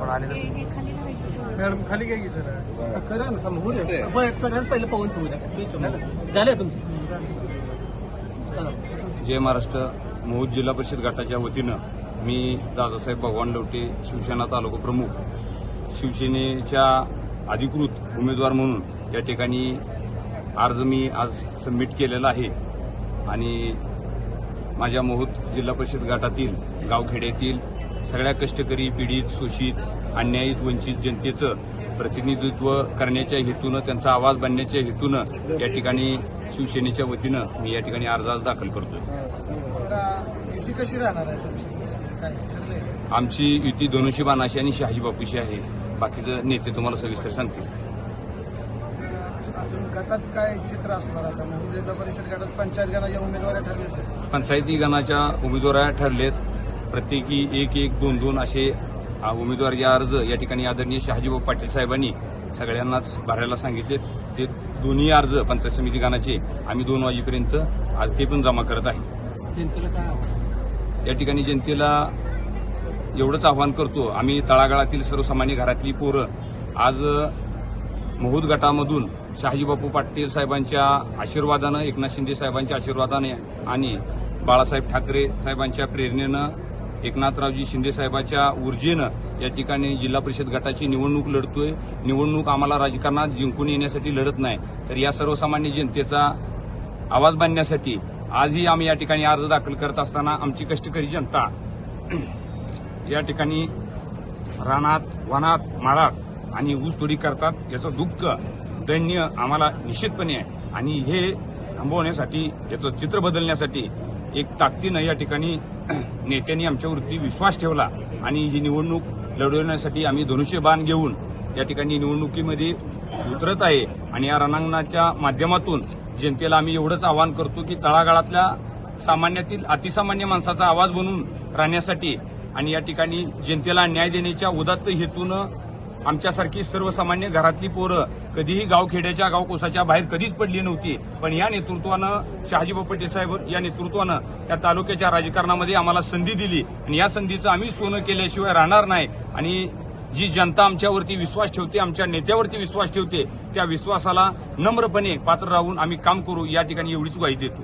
थोडं आले मॅडम खाली घ्या की जरा करा ना सगळ्यात पहिलं पाहून सुरू झालं तुमचं. जय महाराष्ट्र. महूद जिल्हा परिषद गटाच्या वतीनं मी दादासाहेब भगवान लवटे, शिवसेना तालुका प्रमुख, शिवसेनेच्या अधिकृत उमेदवार म्हणून या ठिकाणी अर्ज मी आज सबमिट केलेला आहे. आणि माझ्या महूद जिल्हा परिषद गटातील गावखेड्यातील सगळ्या कष्टकरी, पीडित, शोषित, अन्यायित, वंचित जनतेचं प्रतिनिधित्व करण्याच्या हेतूनं, त्यांचा आवाज बनण्याच्या हेतूनं या ठिकाणी शिवसेनेच्या वतीनं मी या ठिकाणी अर्ज दाखल करतोय. युती कशी राहणार आहे तुमची? काय ठरलंय? आमची युती धनुष्यबाणाशी आणि शहाजी बापूशी आहे. बाकीचं नेते तुम्हाला सविस्तर सांगतील. अजून गटात काय चित्र असणार आता? म्हणून जिल्हा परिषद गटात पंचायत गणाच्या उमेदवार ठरले, पंचायती गणाच्या उमेदवार ठरलेत. प्रत्येकी 1-1, 2-2 असे उमेदवार या अर्ज या ठिकाणी आदरणीय शहाजीबाबू पाटील साहेबांनी सगळ्यांनाच भरायला सांगितलेत. ते दोन्ही अर्ज पंचायत समिती गणाचे आम्ही 2 वाजेपर्यंत आज ते पण जमा करत आहे. या ठिकाणी जनतेला एवढंच आवाहन करतो, आम्ही तळागाळातील सर्वसामान्य घरातली पोरं आज महूद गटामधून शहाजीबापू पाटील साहेबांच्या आशीर्वादानं, एकनाथ शिंदे साहेबांच्या आशीर्वादाने आणि बाळासाहेब ठाकरे साहेबांच्या प्रेरणेनं, एकनाथरावजी शिंदे साहेबांच्या ऊर्जेनं या ठिकाणी जिल्हा परिषद गटाची निवडणूक लढतोय. निवडणूक आम्हाला राजकारणात जिंकून येण्यासाठी लढत नाही, तर या सर्वसामान्य जनतेचा आवाज बांधण्यासाठी आजही आम्ही या ठिकाणी अर्ज दाखल करत असताना आमची कष्टकरी जनता या ठिकाणी रानात, वनात, माळात आणि ऊसतोडी करतात. याचं दुःख, दैन्य आम्हाला निश्चितपणे आहे. आणि हे थांबवण्यासाठी, याचं चित्र बदलण्यासाठी एक ताकदीनं या ठिकाणी नेत्यांनी आमच्यावरती विश्वास ठेवला आणि ही निवडणूक लढवण्यासाठी आम्ही धनुष्यबाण घेऊन या ठिकाणी निवडणुकीमध्ये उतरत आहे. आणि या रणांगणाच्या माध्यमातून जनतेला आम्ही एवढंच आवाहन करतो की तळागाळातल्या सामान्यातील अतिसामान्य माणसाचा आवाज बनून राहण्यासाठी आणि या ठिकाणी जनतेला न्याय देण्याच्या उदात्त हेतूनं आमच्यासारखी सर्वसामान्य घरातली पोरं कधीही गावखेड्याच्या, गावकोसाच्या बाहेर कधीच पडली नव्हती. पण या नेतृत्वानं, शहाजीबापू पाटील साहेब या नेतृत्वानं या तालुक्याच्या राजकारणामध्ये आम्हाला संधी दिली आणि या संधीचं आम्ही सोनं केल्याशिवाय राहणार नाही. आणि जी जनता आमच्यावरती विश्वास ठेवते, आमच्या नेत्यावरती विश्वास ठेवते, त्या विश्वासाला नम्रपणे पात्र राहून आम्ही काम करू, या ठिकाणी एवढीच ग्वाही देतो.